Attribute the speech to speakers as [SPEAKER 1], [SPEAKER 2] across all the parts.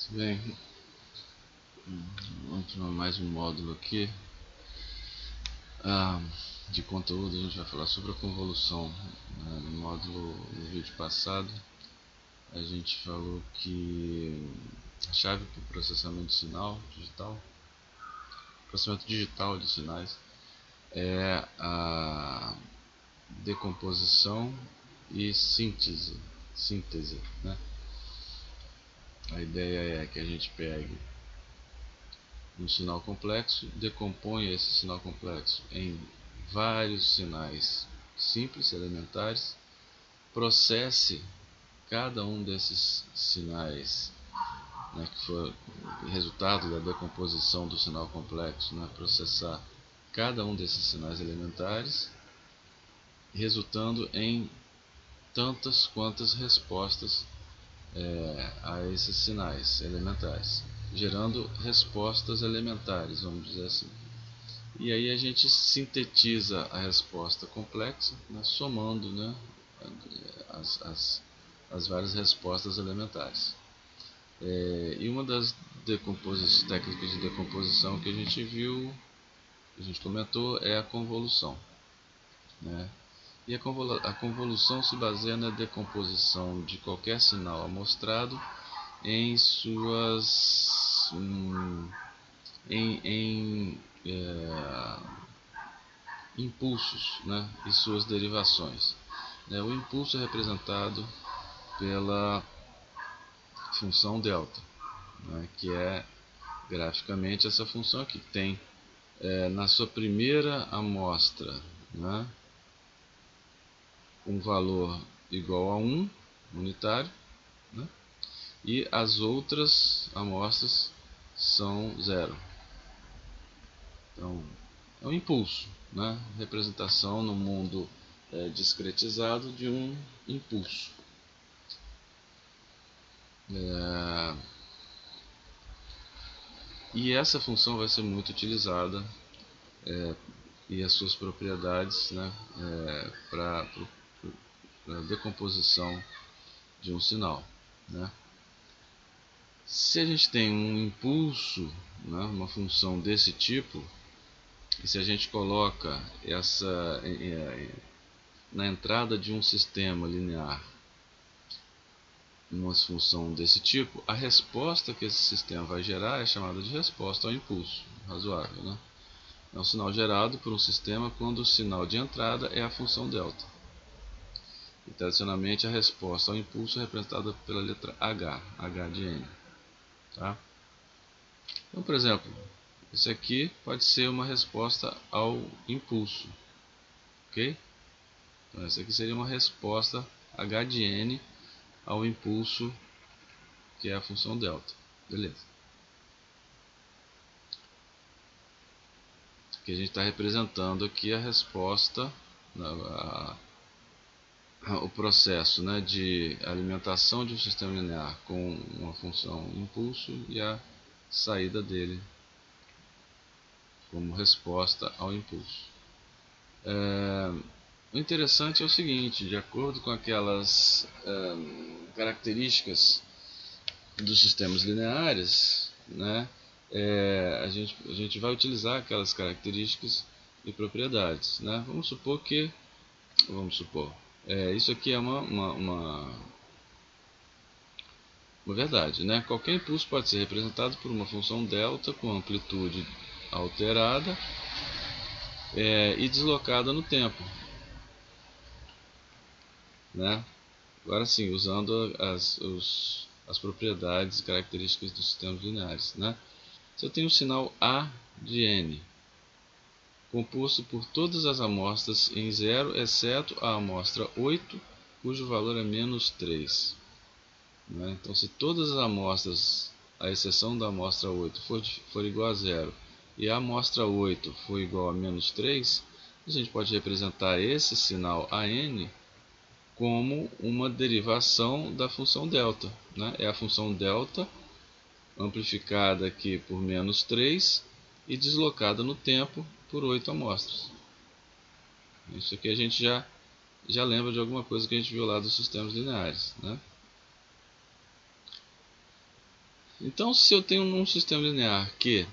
[SPEAKER 1] Bem, vamos para mais um módulo aqui de conteúdo. A gente vai falar sobre a convolução. No vídeo passado a gente falou que a chave para o processamento digital de sinais é a decomposição e síntese, né? A ideia é que a gente pegue um sinal complexo, decomponha esse sinal complexo em vários sinais simples, elementares, processe cada um desses sinais, né, que foi resultado da decomposição do sinal complexo, né, processar cada um desses sinais elementares, resultando em tantas quantas respostas a esses sinais elementares, gerando respostas elementares, vamos dizer assim. E aí a gente sintetiza a resposta complexa, né, somando, né, as várias respostas elementares. E uma das técnicas de decomposição que a gente viu, que a gente comentou, é a convolução, né? E a convolução se baseia na decomposição de qualquer sinal amostrado em suas impulsos, né, e suas derivações. O impulso é representado pela função delta, né, que é graficamente essa função aqui, que tem na sua primeira amostra, né, um valor igual a 1 unitário, né, e as outras amostras são 0. Então, é um impulso, né? Representação no mundo discretizado de um impulso. E essa função vai ser muito utilizada e as suas propriedades, né, para a decomposição de um sinal, né? Se a gente tem um impulso, né, uma função desse tipo, e se a gente coloca essa na entrada de um sistema linear uma função desse tipo, a resposta que esse sistema vai gerar é chamada de resposta ao impulso razoável, né? É um sinal gerado por um sistema quando o sinal de entrada é a função delta. E tradicionalmente a resposta ao impulso é representada pela letra H de N. Tá? Então, por exemplo, isso aqui pode ser uma resposta ao impulso. Ok? Então, essa aqui seria uma resposta H de N ao impulso, que é a função delta. Beleza. Que a gente está representando aqui a resposta, o processo, né, de alimentação de um sistema linear com uma função impulso e a saída dele como resposta ao impulso. O interessante é o seguinte: de acordo com aquelas características dos sistemas lineares, né, a gente vai utilizar aquelas características e propriedades, né? Vamos supor, isso aqui é uma verdade, né? Qualquer impulso pode ser representado por uma função delta com amplitude alterada e deslocada no tempo, né? Agora sim, usando as propriedades e características dos sistemas lineares, né? Se eu tenho um sinal A de N, composto por todas as amostras em 0, exceto a amostra 8, cujo valor é menos 3. Né? Então, se todas as amostras, à exceção da amostra 8, for igual a 0 e a amostra 8 for igual a menos 3, a gente pode representar esse sinal AN como uma derivação da função delta. Né? É a função delta amplificada aqui por menos 3 e deslocada no tempo por 8 amostras. Isso aqui a gente já lembra de alguma coisa que a gente viu lá dos sistemas lineares, né? Então, se eu tenho um sistema linear que,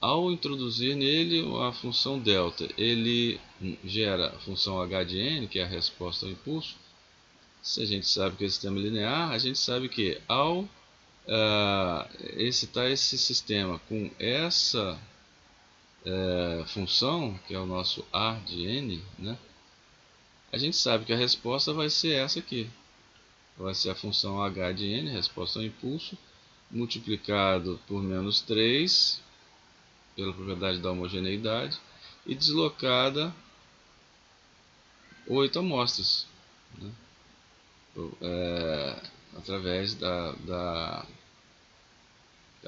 [SPEAKER 1] ao introduzir nele a função delta, ele gera a função h de n, que é a resposta ao impulso, se a gente sabe que é sistema linear, a gente sabe que ao excitar esse sistema com essa função, que é o nosso A de n, né, a gente sabe que a resposta vai ser essa aqui. Vai ser a função h de n, resposta ao impulso, multiplicado por menos 3, pela propriedade da homogeneidade, e deslocada 8 amostras, né, através da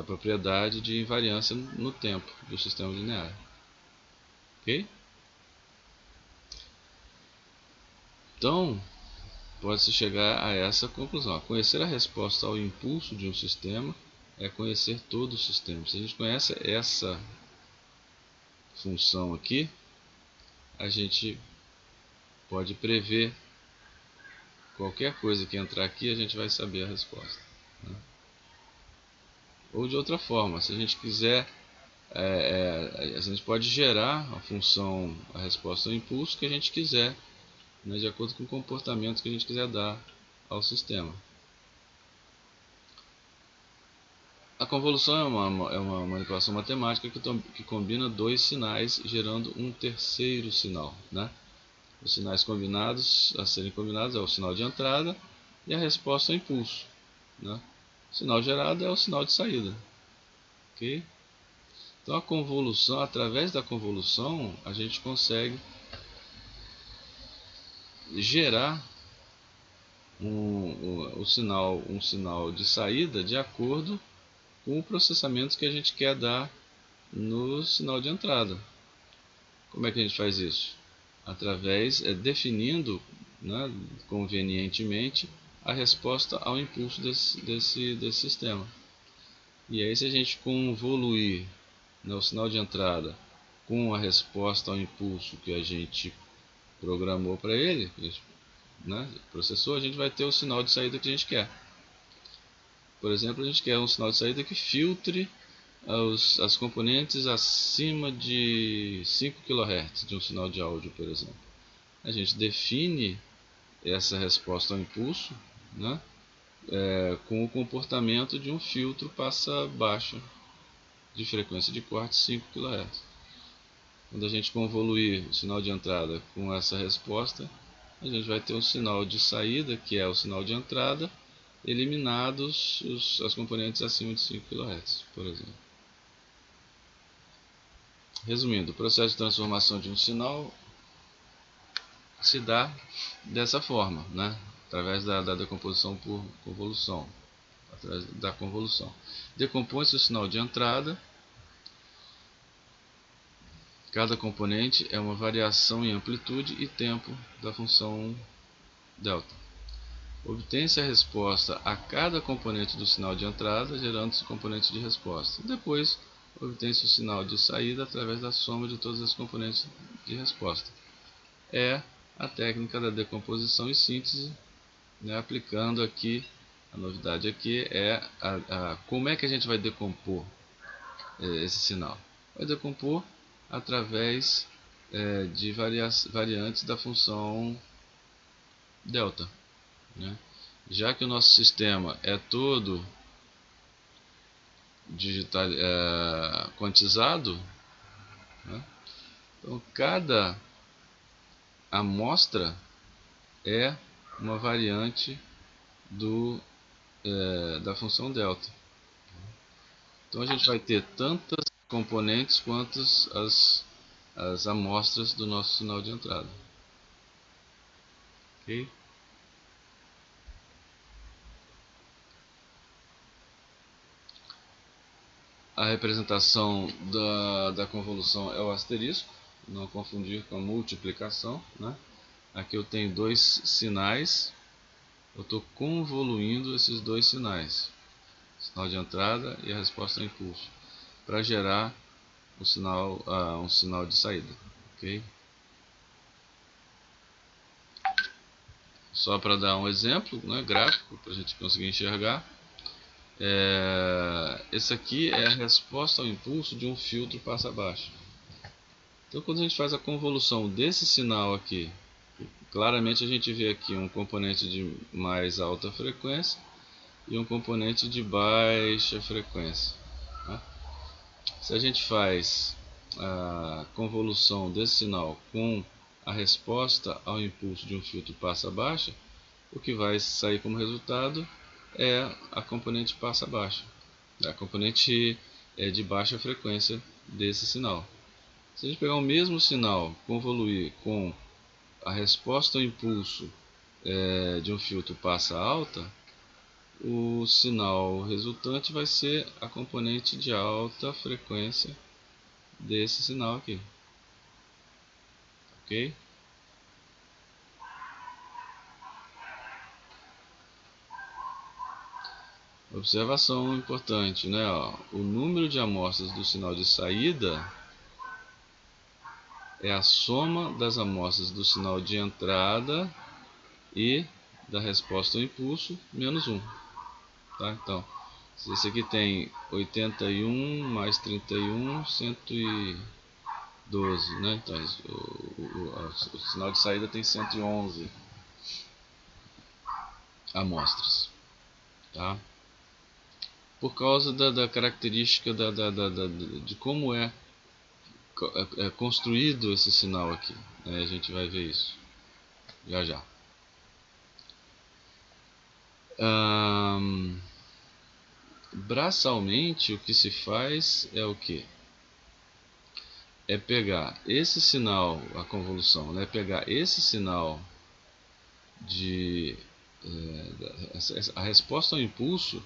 [SPEAKER 1] propriedade de invariância no tempo do sistema linear. Ok? Então, pode-se chegar a essa conclusão. Conhecer a resposta ao impulso de um sistema é conhecer todo o sistema. Se a gente conhece essa função aqui, a gente pode prever qualquer coisa que entrar aqui, a gente vai saber a resposta, né? Ou de outra forma, se a gente quiser, a gente pode gerar a função, a resposta ao impulso que a gente quiser, né, de acordo com o comportamento que a gente quiser dar ao sistema. A convolução é uma manipulação matemática que combina dois sinais, gerando um terceiro sinal, né? Os sinais combinados a serem combinados é o sinal de entrada e a resposta ao impulso, né? O sinal gerado é o sinal de saída. Ok? Então a convolução, através da convolução, a gente consegue gerar um sinal de saída de acordo com o processamento que a gente quer dar no sinal de entrada. Como é que a gente faz isso? Através, definindo, né, convenientemente, a resposta ao impulso desse sistema. E aí, se a gente convoluir, né, o sinal de entrada com a resposta ao impulso que a gente programou para ele, né, processou, a gente vai ter o sinal de saída que a gente quer. Por exemplo, a gente quer um sinal de saída que filtre as componentes acima de 5 kHz de um sinal de áudio, por exemplo. A gente define essa resposta ao impulso, né, com o comportamento de um filtro passa baixa de frequência de corte 5 kHz. Quando a gente convoluir o sinal de entrada com essa resposta, a gente vai ter um sinal de saída, que é o sinal de entrada, eliminados as componentes acima de 5 kHz, por exemplo. Resumindo, o processo de transformação de um sinal se dá dessa forma, né? Através da decomposição por convolução. Através da convolução. Decompõe-se o sinal de entrada. Cada componente é uma variação em amplitude e tempo da função delta. Obtém-se a resposta a cada componente do sinal de entrada, gerando-se componentes de resposta. Depois, obtém-se o sinal de saída através da soma de todas as componentes de resposta. É a técnica da decomposição e síntese, né, aplicando aqui, a novidade aqui é como é que a gente vai decompor esse sinal. Vai decompor através de variantes da função delta, né? Já que o nosso sistema é todo quantizado, né? Então cada amostra é uma variante da função delta. Então a gente vai ter tantas componentes quanto as amostras do nosso sinal de entrada. Ok? A representação da convolução é o asterisco, não confundir com a multiplicação, né? Aqui eu tenho dois sinais, eu estou convoluindo esses dois sinais, o sinal de entrada e a resposta ao impulso, para gerar um sinal de saída. Okay? Só para dar um exemplo, né, gráfico, para a gente conseguir enxergar. Esse aqui é a resposta ao impulso de um filtro passa baixo. Então, quando a gente faz a convolução desse sinal aqui, claramente a gente vê aqui um componente de mais alta frequência e um componente de baixa frequência, né? Se a gente faz a convolução desse sinal com a resposta ao impulso de um filtro passa baixa, o que vai sair como resultado é a componente passa baixa, a componente de baixa frequência desse sinal. Se a gente pegar o mesmo sinal, convoluir com a resposta ao impulso de um filtro passa alta, o sinal resultante vai ser a componente de alta frequência desse sinal aqui, ok? Observação importante, né? O número de amostras do sinal de saída é a soma das amostras do sinal de entrada e da resposta ao impulso menos 1. Tá? Então, se esse aqui tem 81 mais 31, 112, né? Então, o sinal de saída tem 111 amostras. Tá? Por causa da característica de como é construído esse sinal aqui, né? A gente vai ver isso já já. Braçalmente, o que se faz é o que? É pegar esse sinal, a convolução, né? Pegar esse sinal de a resposta ao impulso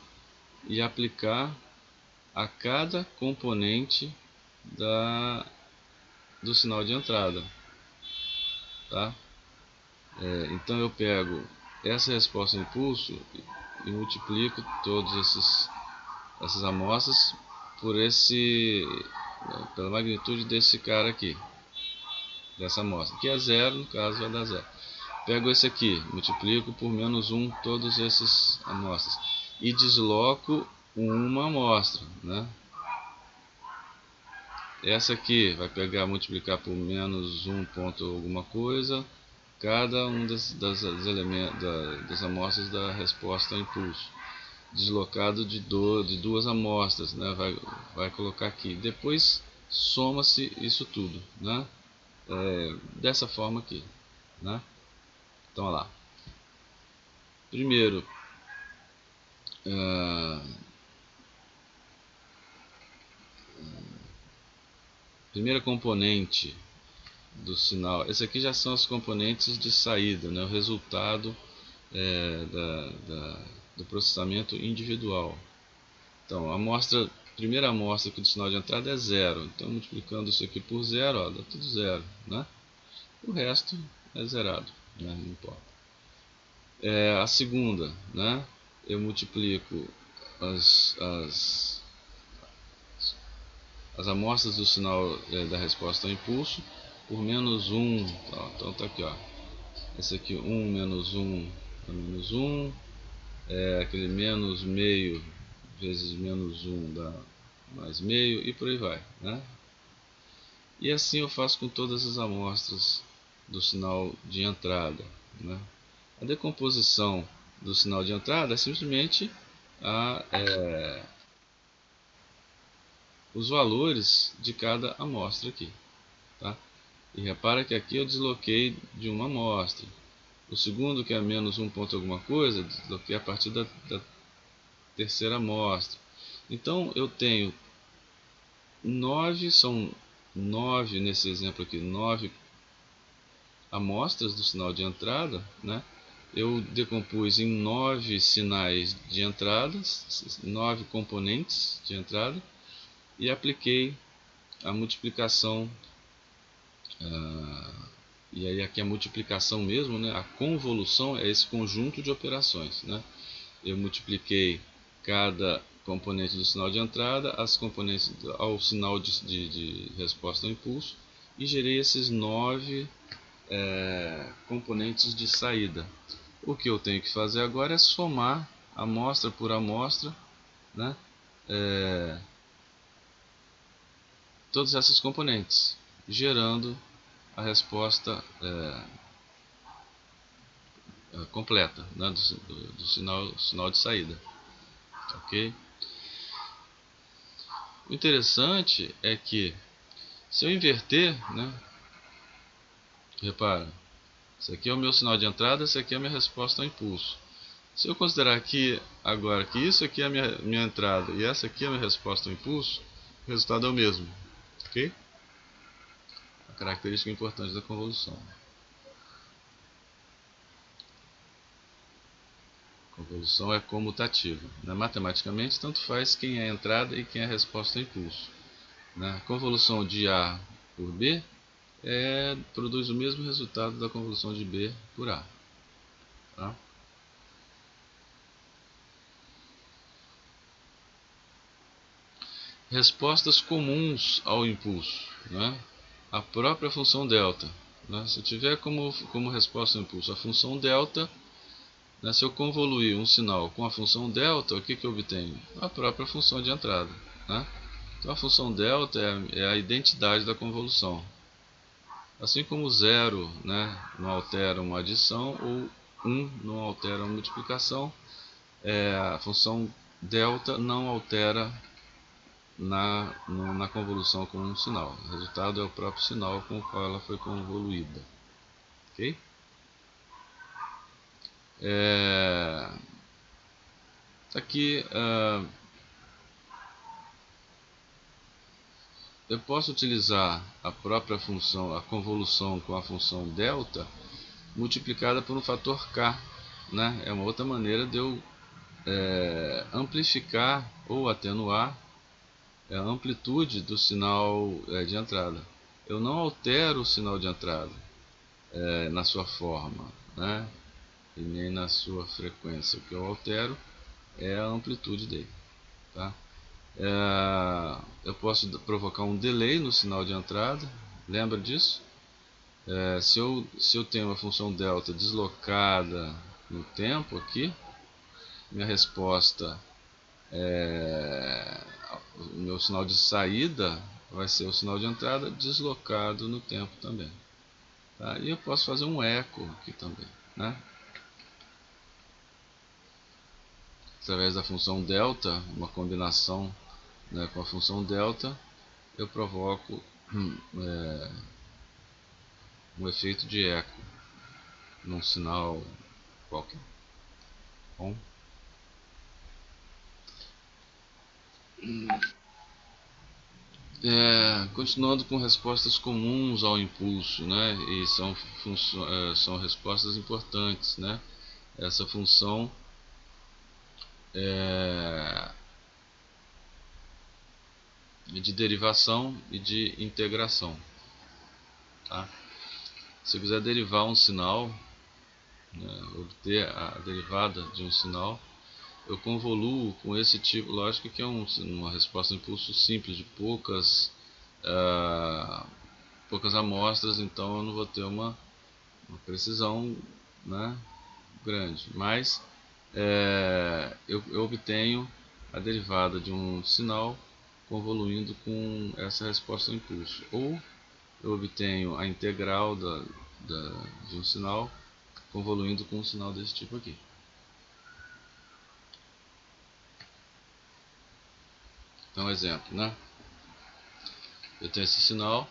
[SPEAKER 1] e aplicar a cada componente do sinal de entrada, tá? Então eu pego essa resposta ao impulso e multiplico todas essas amostras por pela magnitude desse cara aqui, dessa amostra, que é zero, no caso vai dar zero. Pego esse aqui, multiplico por menos 1 todas essas amostras e desloco uma amostra, né? Essa aqui vai pegar, multiplicar por menos 1 ponto alguma coisa cada um das amostras da resposta ao impulso, deslocado de duas amostras, né? Vai colocar aqui. Depois soma-se isso tudo, né? Dessa forma aqui, né? Então, olha lá. Primeiro, primeira componente do sinal. Esse aqui já são as componentes de saída, né? O resultado do processamento individual. Então, primeira amostra aqui do sinal de entrada é zero. Então, multiplicando isso aqui por zero, ó, dá tudo zero, né? O resto é zerado, né? Não importa. A segunda, né? Eu multiplico as amostras do sinal da resposta ao impulso por menos 1. Então tá aqui, ó. Esse aqui 1 menos 1 é menos 1. Aquele menos meio vezes menos 1 dá mais meio e por aí vai, né? E assim eu faço com todas as amostras do sinal de entrada, né? A decomposição do sinal de entrada é simplesmente os valores de cada amostra aqui, tá? E repara que aqui eu desloquei de uma amostra. O segundo, que é menos 1 ponto alguma coisa, desloquei a partir da terceira amostra. Então eu tenho 9, são 9 nesse exemplo aqui, 9 amostras do sinal de entrada, né? Eu decompus em 9 sinais de entrada, 9 componentes de entrada, e apliquei a multiplicação, e aí aqui a multiplicação mesmo, né? A convolução é esse conjunto de operações, né? Eu multipliquei cada componente do sinal de entrada, as componentes ao sinal de resposta ao impulso, e gerei esses 9 componentes de saída. O que eu tenho que fazer agora é somar amostra por amostra né, todas essas componentes, gerando a resposta completa, né, do sinal de saída. Ok? O interessante é que se eu inverter, né, repara, esse aqui é o meu sinal de entrada, esse aqui é a minha resposta ao impulso. Se eu considerar aqui agora que isso aqui é a minha entrada e essa aqui é a minha resposta ao impulso, o resultado é o mesmo. Ok? A característica importante da convolução. A convolução é comutativa. Né? Matematicamente, tanto faz quem é a entrada e quem é a resposta ao impulso. Né? A convolução de A por B produz o mesmo resultado da convolução de B por A. Tá? Respostas comuns ao impulso. Né? A própria função delta. Né? Se eu tiver como resposta ao impulso a função delta, né, se eu convoluir um sinal com a função delta, o que eu obtenho? A própria função de entrada. Né? Então a função delta é a identidade da convolução. Assim como o zero, né, não altera uma adição, ou 1 não altera uma multiplicação, a função delta não altera na convolução com um sinal. O resultado é o próprio sinal com o qual ela foi convoluída. Ok? Aqui eu posso utilizar a própria função, a convolução com a função delta, multiplicada por um fator k. Né? É uma outra maneira de eu amplificar ou atenuar a amplitude do sinal de entrada. Eu não altero o sinal de entrada na sua forma, né? E nem na sua frequência. O que eu altero é a amplitude dele. Tá? Eu posso provocar um delay no sinal de entrada. Lembra disso? Se eu tenho uma função delta deslocada no tempo aqui, minha resposta, o meu sinal de saída vai ser o sinal de entrada deslocado no tempo também. Tá? E eu posso fazer um eco aqui também. Né? Através da função delta, uma combinação, né, com a função delta, eu provoco um efeito de eco num sinal qualquer. Bom, continuando com respostas comuns ao impulso, né, e são respostas importantes. Né? Essa função de derivação e de integração. Tá? Se eu quiser derivar um sinal, né, obter a derivada de um sinal, eu convoluo com esse tipo. Lógico que é uma resposta de impulso simples, de poucas amostras, então eu não vou ter uma precisão, né, grande, mas eu obtenho a derivada de um sinal convoluindo com essa resposta ao impulso, ou eu obtenho a integral de um sinal convoluindo com um sinal desse tipo aqui. Então, exemplo, né? Eu tenho esse sinal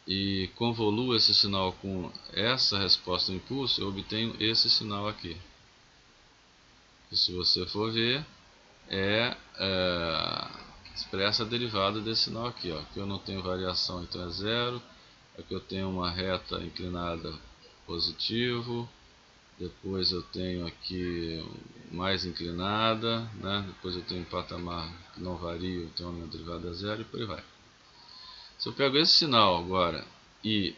[SPEAKER 1] e convoluo esse sinal com essa resposta ao impulso, eu obtenho esse sinal aqui. E se você for ver, expressa a derivada desse sinal aqui. Ó. Aqui eu não tenho variação, então é zero. Aqui eu tenho uma reta inclinada positivo. Depois eu tenho aqui mais inclinada, né? Depois eu tenho um patamar que não varia, então a minha derivada é zero e por aí vai. Se eu pego esse sinal agora e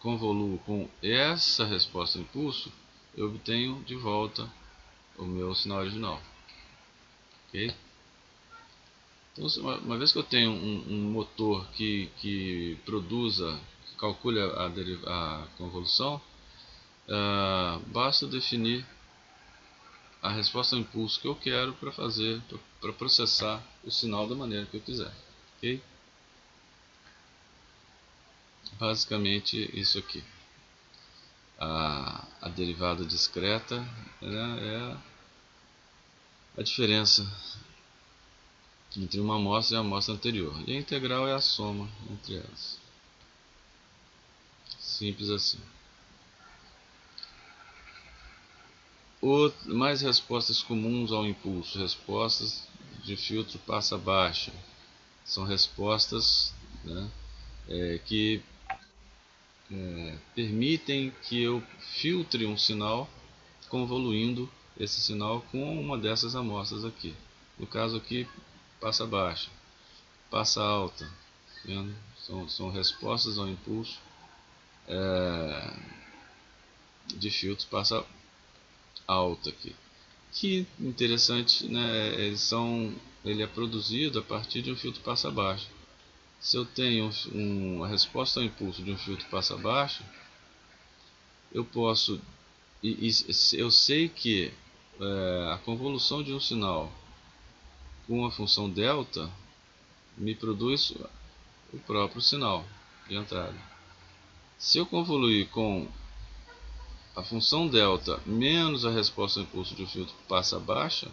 [SPEAKER 1] convoluo com essa resposta ao impulso, eu obtenho de volta o meu sinal original. Ok? Então, uma vez que eu tenho um motor que produza, que calcule a convolução, basta definir a resposta ao impulso que eu quero para processar o sinal da maneira que eu quiser. Ok? Basicamente isso aqui. A derivada discreta, né, é a diferença entre uma amostra e a amostra anterior. E a integral é a soma entre elas. Simples assim. Mais respostas comuns ao impulso. Respostas de filtro passa baixa. São respostas, né, que permitem que eu filtre um sinal convoluindo esse sinal com uma dessas amostras aqui. No caso aqui, passa baixa, passa alta. Vendo? São respostas ao impulso de filtro passa alta aqui. Que interessante, né? Ele é produzido a partir de um filtro passa baixa. Se eu tenho uma resposta ao impulso de um filtro passa baixa, eu posso, eu sei que a convolução de um sinal com a função delta me produz o próprio sinal de entrada. Se eu convoluir com a função delta menos a resposta ao impulso de um filtro passa baixa,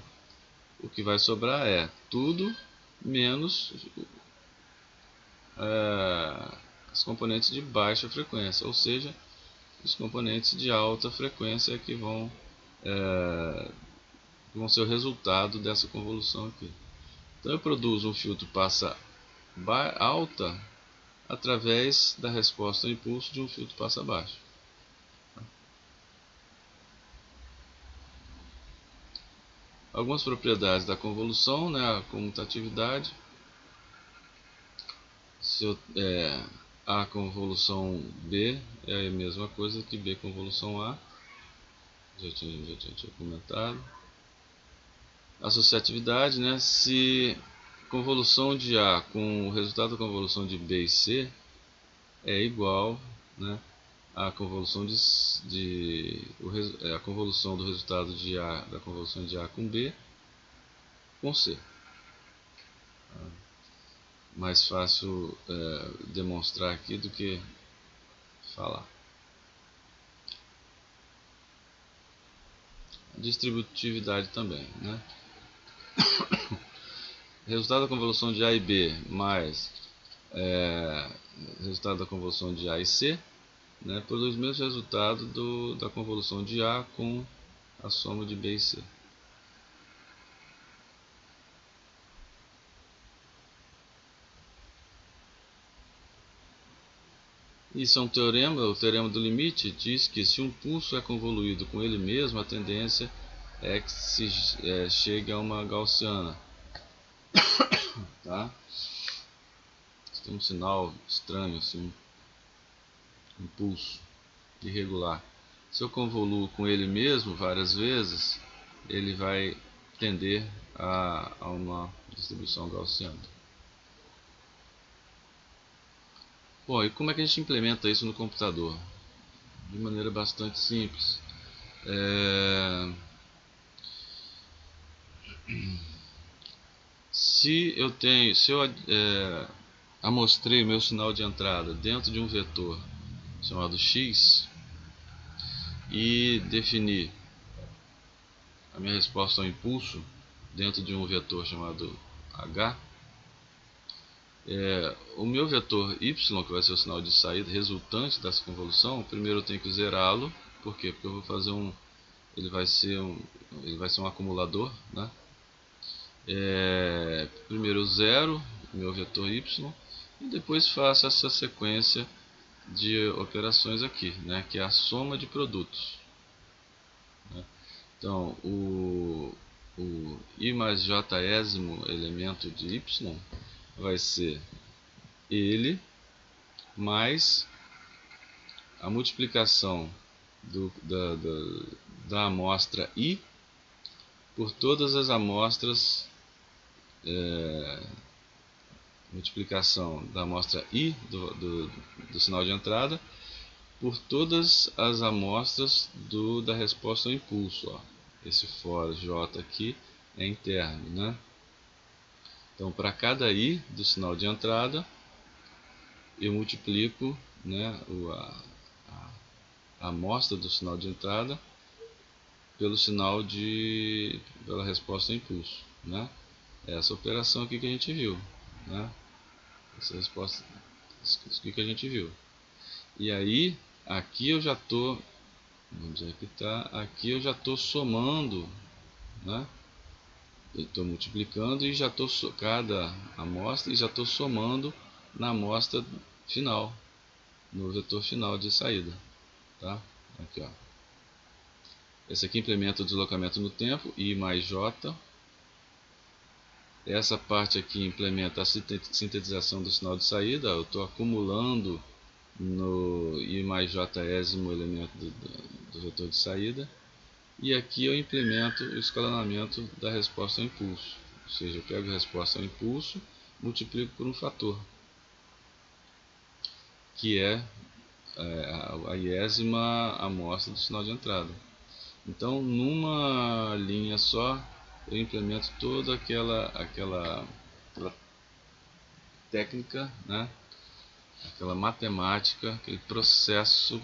[SPEAKER 1] o que vai sobrar é tudo menos as componentes de baixa frequência, ou seja, os componentes de alta frequência que vão ser o resultado dessa convolução aqui. Então eu produzo um filtro passa alta através da resposta ao impulso de um filtro passa baixa. Algumas propriedades da convolução, né, a comutatividade. A convolução B é a mesma coisa que B convolução A. Já tinha comentado. Associatividade, né, se convolução de A com o resultado da convolução de B e C é igual, né, à convolução a convolução do resultado de A da convolução de A com B com C. Mais fácil demonstrar aqui do que falar. Distributividade também, né? Resultado da convolução de A e B mais resultado da convolução de A e C, né, produz o mesmo resultado da convolução de A com a soma de B e C. Isso é um teorema, o teorema do limite diz que se um pulso é convoluído com ele mesmo, a tendência é que se chegue a uma gaussiana. Tá? Tem um sinal estranho, assim, um pulso irregular. Se eu convoluo com ele mesmo várias vezes, ele vai tender a uma distribuição gaussiana. Bom, e como é que a gente implementa isso no computador? De maneira bastante simples. Se eu amostrei o meu sinal de entrada dentro de um vetor chamado x e defini a minha resposta ao impulso dentro de um vetor chamado h, o meu vetor y, que vai ser o sinal de saída resultante dessa convolução, primeiro eu tenho que zerá-lo. Por quê? Porque eu vou fazer ele vai ser um acumulador, né? Primeiro eu zero o meu vetor y e depois faço essa sequência de operações aqui, né, que é a soma de produtos, né? Então o i mais j-ésimo elemento de y vai ser ele mais a multiplicação da amostra i por todas as amostras, multiplicação da amostra i do sinal de entrada por todas as amostras da resposta ao impulso. Ó. esse for J aqui é interno, né? Então, para cada I do sinal de entrada, eu multiplico, né, a amostra do sinal de entrada pela resposta ao impulso, né? Essa operação aqui que a gente viu, né? Essa resposta aqui que a gente viu. E aí, aqui eu já estou, onde é que está? Aqui eu já estou somando, né? Eu estou multiplicando e já estou cada amostra e já estou somando na amostra final, no vetor final de saída, tá? Aqui, ó. Esse aqui implementa o deslocamento no tempo, I mais J. Essa parte aqui implementa a sintetização do sinal de saída. Eu estou acumulando no I mais Jésimo elemento do vetor de saída. E aqui eu implemento o escalonamento da resposta ao impulso. Ou seja, eu pego a resposta ao impulso, multiplico por um fator, que é a iésima amostra do sinal de entrada. Então, numa linha só, eu implemento toda aquela técnica, né? Aquela matemática, aquele processo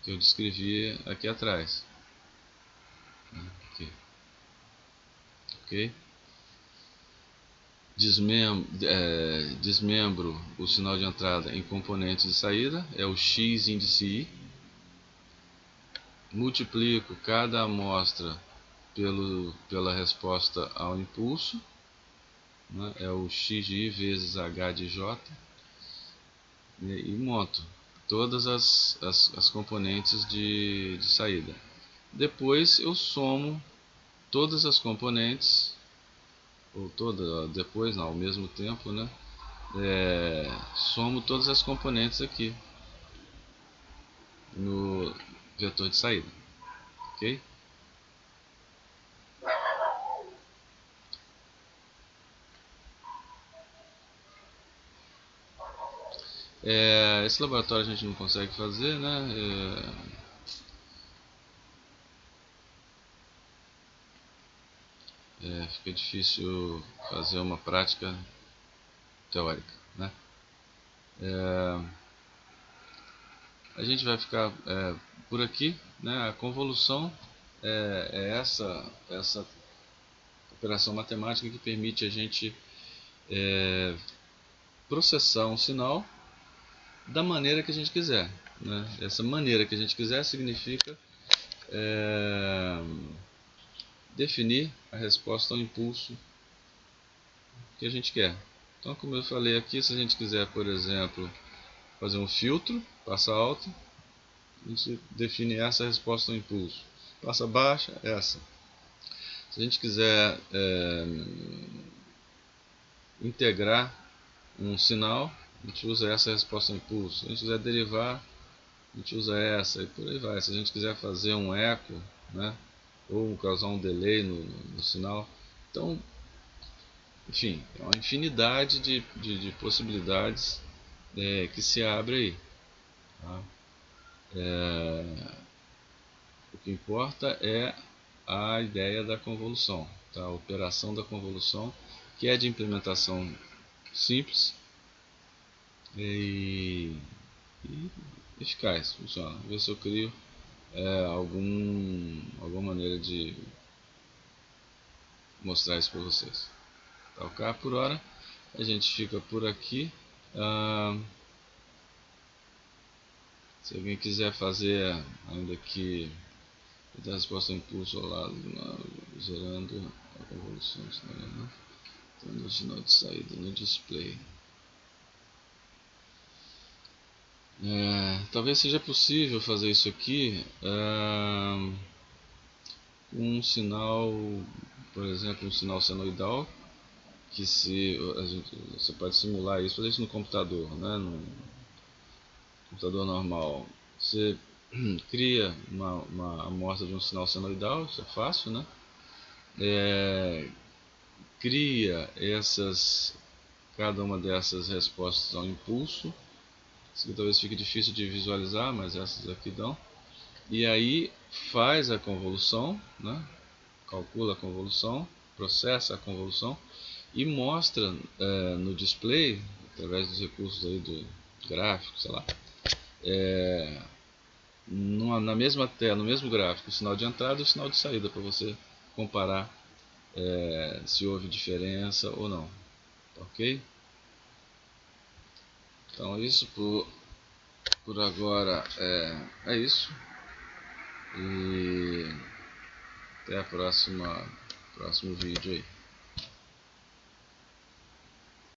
[SPEAKER 1] que eu descrevi aqui atrás. Aqui. Ok? Desmembro o sinal de entrada em componentes de saída, é o X índice I. Multiplico cada amostra pela resposta ao impulso, né? É o X de I vezes H de J. E monto todas as componentes de saída. Depois eu somo todas as componentes, ou depois não, ao mesmo tempo, né? Somo todas as componentes aqui no vetor de saída, ok? Esse laboratório a gente não consegue fazer, né? Fica difícil fazer uma prática teórica, né? A gente vai ficar por aqui, né? A convolução é essa operação matemática que permite a gente processar um sinal da maneira que a gente quiser, né? Essa maneira que a gente quiser significa definir a resposta ao impulso que a gente quer. Então, como eu falei aqui, se a gente quiser, por exemplo, fazer um filtro, passa alto, a gente define essa resposta ao impulso. Passa baixa, essa. Se a gente quiser integrar um sinal, a gente usa essa resposta ao impulso. Se a gente quiser derivar, a gente usa essa e por aí vai. Se a gente quiser fazer um eco, né, ou causar um delay no sinal. Então, enfim, é uma infinidade de possibilidades que se abre aí. Tá? O que importa é a ideia da convolução, tá? A operação da convolução, que é de implementação simples e eficaz, funciona. Vou ver se eu crio alguma maneira de mostrar isso para vocês. Tá, ok? Por hora a gente fica por aqui. Se alguém quiser fazer ainda aqui a resposta ao impulso ao lado, gerando a convolução, no sinal de saída no display. Talvez seja possível fazer isso aqui um sinal, por exemplo, um sinal senoidal, que você pode simular isso, fazer isso no computador, né? No computador normal. Você cria uma amostra de um sinal senoidal, isso é fácil, né? Cria cada uma dessas respostas ao impulso. Isso aqui talvez fique difícil de visualizar, mas essas aqui dão. e aí faz a convolução, né? Calcula a convolução, processa a convolução e mostra no display, através dos recursos aí do gráfico, sei lá, na mesma tela, no mesmo gráfico, o sinal de entrada e o sinal de saída, para você comparar se houve diferença ou não. Ok? Então isso por agora é isso. E até a próximo vídeo aí.